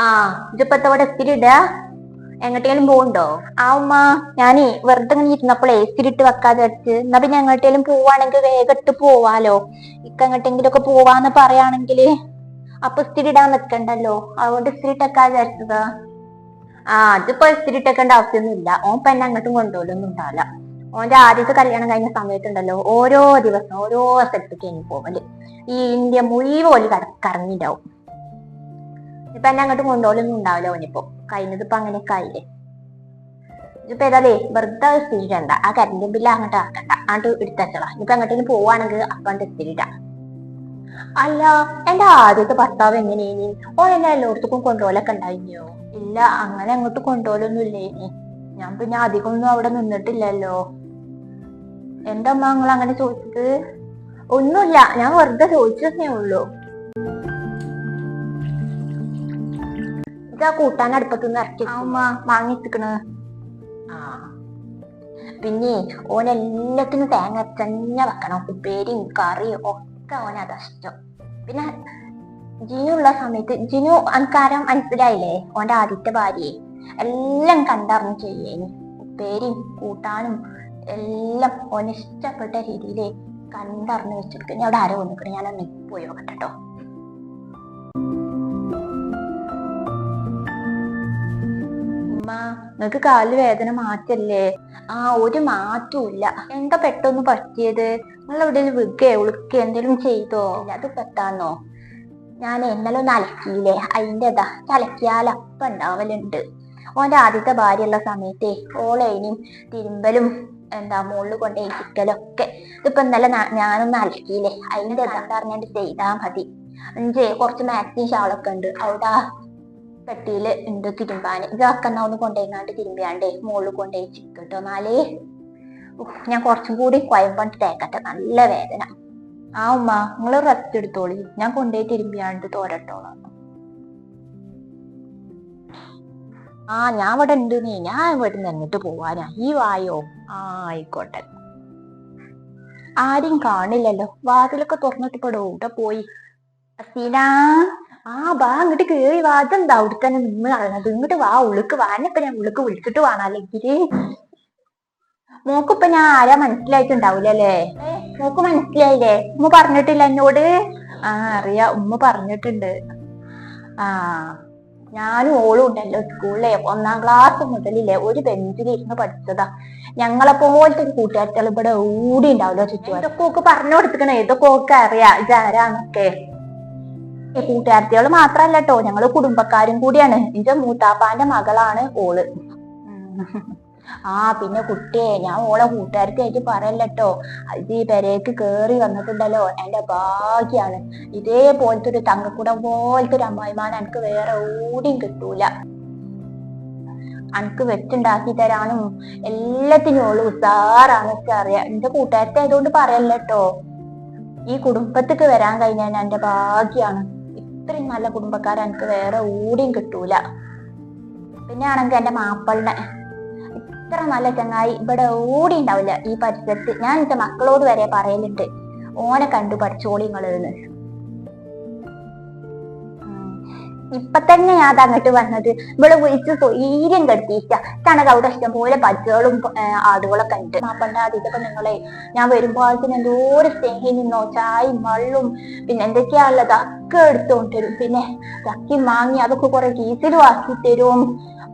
ആ ഇതിപ്പത്തെ ഇത്തിരി ഇടാ എങ്ങോട്ടേലും പോവുണ്ടോ? ആ ഉമ്മ ഞാനേ വെറുതെ ഇങ്ങനെ ഇരുന്നപ്പോഴേ ഇത്തിരി ഇട്ട് വെക്കാതെ വെച്ച് എന്നാ പിന്നെ എങ്ങോട്ടേലും പോവാണെങ്കിൽ വേഗം ഇട്ട് പോവാലോ. ഇക്ക എങ്ങോട്ടെങ്കിലും ഒക്കെ പോവാന്ന് പറയാണെങ്കില് അപ്പൊ ഇത്തിരി ഇടാൻ നിക്കണ്ടല്ലോ, അതുകൊണ്ട് ഇത്തിരി ഇട്ടേക്കാതെ വിചാരിച്ചതാ. അതിപ്പോ ഇത്തിരി ഇട്ടേക്കേണ്ട ആവശ്യമൊന്നും ഇല്ല. ഓൻ പെന്നെ അങ്ങോട്ടും കൊണ്ടുപോലൊന്നും ഉണ്ടാവില്ല. ഓന്റെ ആദ്യത്തെ കല്യാണം കഴിഞ്ഞ സമയത്തുണ്ടല്ലോ ഓരോ ദിവസം ഓരോ സ്ഥലത്തേക്ക് ഇനി പോവല്. ഈ ഇന്ത്യ മുഴുവൻ കറങ്ങിണ്ടാവും. ഇപ്പൊ എന്നെ അങ്ങോട്ട് കൊണ്ടുപോലൊന്നും ഉണ്ടാവില്ല. ഓനിപ്പോ കഴിഞ്ഞത് ഇപ്പൊ അങ്ങനെയൊക്കെ ആയില്ലേ. ഇപ്പൊ ഏതായാലേ വെറുതെ സ്ഥിരിടണ്ട. ആ കരണ്ട് ബില്ല് അങ്ങോട്ട് ആക്കണ്ട, അങ്ങോട്ട് എടുത്തച്ചളാ. ഇപ്പൊ അങ്ങോട്ടേലും പോവാണെങ്കിൽ അപ്പണ്ട് സ്ഥിരിട. അല്ല, എന്റെ ആദ്യത്തെ ഭർത്താവ് എങ്ങനെയേനി? ഓൻ എന്നെ എല്ലായിടത്തേക്കും കൊണ്ടുപോലൊക്കെ ഉണ്ടായിനോ? ഇല്ല, അങ്ങനെ അങ്ങോട്ട് കൊണ്ടുപോലൊന്നും ഇല്ലേനി. ഞാൻ പിന്നെ അധികം ഒന്നും അവിടെ നിന്നിട്ടില്ലല്ലോ. എന്താ അമ്മ നിങ്ങൾ അങ്ങനെ ചോദിച്ചത്? ഒന്നുമില്ല, ഞാൻ വെറുതെ ചോദിച്ചതേ ഉള്ളൂ. ഇതാ കൂട്ടാൻ അടുപ്പത്തുനിന്ന് ഇറക്കി അമ്മ വാങ്ങിച്ചിക്കണ്. പിന്നെ ഓനെല്ലാത്തിനും തേങ്ങ തന്നെ വെക്കണം. ഉപ്പേരിയും കറിയും ഒക്കെ ഓനതാ ഇഷ്ടം. പിന്നെ ജിനു ഉള്ള സമയത്ത് ജിനു അൻകാരം മനസ്സിലായില്ലേ? ഓന്റെ ആദ്യത്തെ ഭാര്യയെ എല്ലാം കണ്ടറിഞ്ഞ് ചെയ്യേനി. ഉപ്പേരിയും കൂട്ടാനും എല്ലാം ഓന് ഇഷ്ടപ്പെട്ട രീതിയില് കണ്ടറിഞ്ഞ് വെച്ചിട്ട് ഞാൻ അവിടെ ആരോ വന്നിട്ട് ഞാനൊന്ന് പോയി നോക്കട്ടെ കേട്ടോ. നിങ്ങക്ക് കാല് വേദന മാറ്റല്ലേ? ഒരു മാറ്റൂല്ല. എന്താ പെട്ടെന്ന് പറ്റിയത്? നിങ്ങൾ എവിടെയും വിൽക്കേ ഉളുക്കേ എന്തെങ്കിലും ചെയ്തോ? അത് പെട്ടാന്നോ? ഞാൻ ഇന്നലെ ഒന്ന് അലക്കിയില്ലേ, അതിൻ്റെതാ. അലക്കിയാൽ അപ്പം ഉണ്ടാവലുണ്ട്. ഓന്റെ ആദ്യത്തെ ഭാര്യയുള്ള സമയത്തേ ഓളേനും തിരുമ്പലും മുകളിൽ കൊണ്ടുപോയി ചിക്കലൊക്കെ. ഇതിപ്പോ ഇന്നലെ ഞാനൊന്ന് അലക്കിയില്ലേ, അതിൻ്റെ കണ്ടറിഞ്ഞിട്ട് ചെയ്താ മതി. കുറച്ച് മാക്സിയും ഷാളൊക്കെ ഉണ്ട് അവിടെ പെട്ടിയില് ഉണ്ട് തിരുമ്പാന്. ഇതൊക്കെ എന്നാ ഒന്ന് കൊണ്ടുപോയിങ്ങാണ്ട് തിരുമ്പിയാണ്ടേ മുകളിൽ കൊണ്ടുപോയി ചിക്കട്ടോ. ഞാൻ കുറച്ചും കൂടി കൊയമ്പണ്ട് തേക്കട്ടെ, നല്ല വേദന. ഉമ്മ നിങ്ങള് റെസ്റ്റ് എടുത്തോളി, ഞാൻ കൊണ്ടുപോയി തിരുമ്പിയാണ്ട് തോരട്ടോളാം. ഞാൻ ഇവിടെ ഉണ്ട് നീ. ഞാൻ ഇവിടെ നിന്ന് എന്നിട്ട് പോവാനാ. ഈ വായോ? ആയിക്കോട്ടെ. ആരും കാണില്ലല്ലോ, വാതിലൊക്കെ തുറന്നിട്ട് പെടോ ഇവിടെ പോയി. അസീന, ബാ അങ്ങോട്ട് കേറി വാ. അതെന്താ അവിടെ തന്നെ നിന്ന് കളഞ്ഞത്? ഇങ്ങോട്ട് വാ, ഉള്ളിക്ക് വാ. എന്നെപ്പ ഞാൻ ഉള്ളിക്ക് വിളിച്ചിട്ട് വേണം അല്ലെങ്കില്. മോക്കിപ്പൊ ഞാൻ ആരാ മനസ്സിലായിട്ടുണ്ടാവൂലല്ലേ? മോക്ക് മനസ്സിലായില്ലേ? ഉമ്മ പറഞ്ഞിട്ടില്ല എന്നോട്? അറിയാ, ഉമ്മ പറഞ്ഞിട്ടുണ്ട്. ഞാനും ഓളും ഉണ്ടല്ലോ സ്കൂളിലെ 1ാം ക്ലാസ് മുതലില്ലേ ഒരു ബെഞ്ചിലിരുന്ന് പഠിച്ചതാ. ഞങ്ങളെ പോലത്തെ ഒരു കൂട്ടുകാരികൾ ഇവിടെ ഓടി ഉണ്ടാവല്ലോ ചുറ്റും. ഇതൊക്കെ ഓക്ക് പറഞ്ഞു കൊടുത്തിക്കണേ, ഇതൊക്കെ ഓക്കെ അറിയാ ഇതാരാന്നൊക്കെ. കൂട്ടുകാരികൾ മാത്രല്ല കേട്ടോ, ഞങ്ങള് കുടുംബക്കാരും കൂടിയാണ്. എന്റെ മൂത്താപ്പാന്റെ മകളാണ് ഓള്. പിന്നെ കുട്ടിയെ ഞാൻ ഓളെ കൂട്ടുകാർക്കായിട്ട് പറയല്ലോ. ഇത് ഈ പെരേക്ക് കേറി വന്നിട്ടുണ്ടല്ലോ എന്റെ ഭാഗ്യാണ്. ഇതേപോലത്തെ ഒരു തങ്കക്കുടം പോലത്തെ ഒരു അമ്മായിമാനെ എനിക്ക് വേറെ ഓടിയും കിട്ടൂല. എനിക്ക് വെച്ചുണ്ടാക്കി തരാനും എല്ലാത്തിനും ഓള് ഉസാറാന്നൊക്കെ അറിയാം. എന്റെ കൂട്ടുകാരത്തെ ആയതുകൊണ്ട് പറയല്ലോ. ഈ കുടുംബത്തേക്ക് വരാൻ കഴിഞ്ഞാൽ എന്റെ ഭാഗ്യാണ്. ഇത്രയും നല്ല കുടുംബക്കാരെ എനിക്ക് വേറെ ഓടിയും കിട്ടൂല. പിന്നെ ആണെങ്കിൽ എന്റെ മാപ്പിളിനെ ഇത്ര നല്ല ചങ്ങായി ഇവിടെ ഓടി ഉണ്ടാവില്ല ഈ പരിസരത്ത്. ഞാൻ എന്റെ മക്കളോട് വരെ പറയലുണ്ട്, ഓനെ കണ്ടു പഠിച്ചോളിങ്ങളെന്ന്. ഇപ്പൊ തന്നെ ഞാൻ അത് അങ്ങോട്ട് വന്നത് ഇവിടെ വിളിച്ച് സ്വൈര്യം കെടുത്തിയിട്ട. തനക്ക് അവിടെ ഇഷ്ടം പോലെ പച്ചകളും ആടുകളൊക്കെ ഉണ്ട്. മാപ്പണ്ട ആദ്യത്തെ നിങ്ങളെ ഞാൻ വരുമ്പോഴത്തേന് എന്തോരം സ്നേഹി നിന്നോ, ചായയും വെള്ളും പിന്നെ എന്തൊക്കെയാ ഉള്ളത് ഒക്കെ എടുത്തോണ്ട് തരും. പിന്നെ ചക്കി മാങ്ങി അതൊക്കെ കുറെ കീസിലും ആക്കി തരും.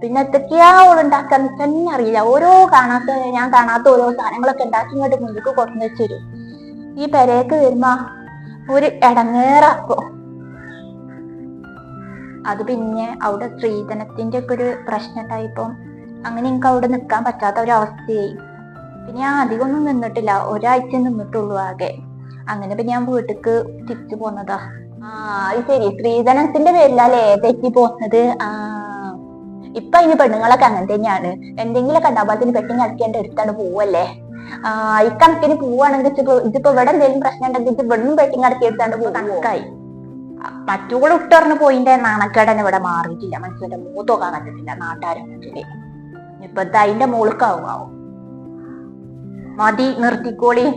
പിന്നെ എന്തൊക്കെയാ ഓളുണ്ടാക്കാന്ന് തന്നെ അറിയില്ല. ഞാൻ കാണാത്ത ഓരോ സാധനങ്ങളൊക്കെ ഉണ്ടാക്കി ഇങ്ങോട്ട് മുന്നിക്ക് കൊണ്ടു വെച്ചരും. ഈ പെരേക്ക് വരുമ്പോ ഒരു ഇടങ്ങേറാക്കോ. അത് പിന്നെ അവിടെ സ്ത്രീധനത്തിന്റെ ഒക്കെ ഒരു പ്രശ്നം ഉണ്ടായിപ്പം അങ്ങനെ എനിക്ക് അവിടെ നിൽക്കാൻ പറ്റാത്ത ഒരവസ്ഥയായി. പിന്നെ ഞാൻ അധികം ഒന്നും നിന്നിട്ടില്ല, ഒരാഴ്ച നിന്നിട്ടുള്ളൂ ആകെ. അങ്ങനെ പിന്നെ ഞാൻ വീട്ടിക്ക് തിരിച്ചു പോന്നതാ. അത് ശരി, സ്ത്രീധനത്തിന്റെ പേരിലല്ലേ തെറ്റി പോന്നത്. ഇപ്പൊ ഇനി പെണ്ണുങ്ങളൊക്കെ അങ്ങനെ തന്നെയാണ്. എന്തെങ്കിലുമൊക്കെ ഉണ്ടാകുമ്പോഴത്തേന് പെട്ടി കളിക്കേണ്ട എടുത്താണ് പോവല്ലേ. ഇക്കണക്കിന് പോവാണെങ്കിൽ ഇതിപ്പോ ഇവിടെ എന്തെങ്കിലും പ്രശ്നം ഉണ്ടെങ്കിൽ ഇത് ഇവിടുന്ന് പെട്ടി കടക്കി എടുത്താണ്ട് കണക്കായി. മറ്റുകൂടെ ഇട്ടറിഞ്ഞ് പോയിന്റെ നാണക്കേടനെ ഇവിടെ മാറിയിട്ടില്ല. മനസ്സിന്റെ മൂത്തോക്കാൻ പറ്റത്തില്ല നാട്ടുകാരെ മുന്നില്. ഇപ്പൊ അതിന്റെ മോൾക്കാവും. മതി, നിർത്തിക്കോളി.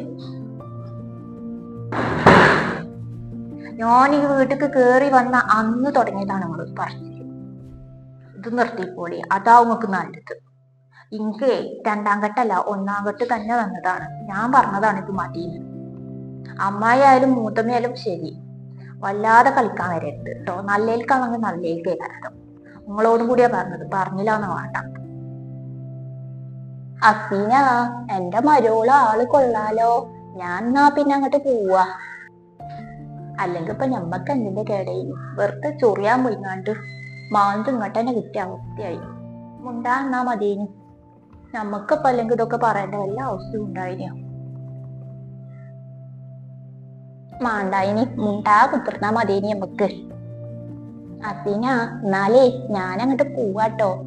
ഞാൻ ഈ വീട്ടിക്ക് കേറി വന്ന അന്ന് തുടങ്ങിയതാണ് നിങ്ങൾ പറഞ്ഞത്. ഇത് നിർത്തിപ്പോളി, അതാവും നിങ്ങൾക്ക് നല്ലത്. എനിക്ക് രണ്ടാം ഘട്ടല്ല, ഒന്നാം ഘട്ട് തന്നെ വന്നതാണ്. ഞാൻ പറഞ്ഞതാണ് ഇത് മതിയെന്ന്. അമ്മായി ആയാലും മൂത്തമ്മയായാലും ശരി, വല്ലാതെ കളിക്കാൻ വരരുത് കേട്ടോ. നല്ലേൽക്കാണെങ്കിൽ നല്ലേൽക്കേ കാരണം നിങ്ങളോടും കൂടിയാ പറഞ്ഞത്, പറഞ്ഞില്ല എന്ന് വേണ്ട. അസീന, എന്റെ മരോള് ആള് കൊള്ളാലോ. ഞാൻ എന്നാ പിന്നെ അങ്ങോട്ട് പോവാ. അല്ലെങ്കിൽ ഇപ്പൊ ഞമ്മക്ക് എന്തിന്റെ കേടേനു, വെറുതെ ചൊറിയാൻ പോയിങ്ങാണ്ട് മാന്ത് ഇങ്ങോട്ട് തന്നെ കിട്ടിയ അവസ്ഥയായി. മുണ്ടാ എന്നാ മതിയേനു. നമ്മക്കിപ്പോ അല്ലെങ്കിൽ ഇതൊക്കെ പറയേണ്ട വല്ല അവസ്ഥയും ഉണ്ടായിനു. മാണ്ടായിനി, മുണ്ടാ കുത്തിർന്നാ മതിയേനി നമ്മക്ക്. അസീന, എന്നാലേ ഞാൻ അങ്ങോട്ട് പോവാട്ടോ.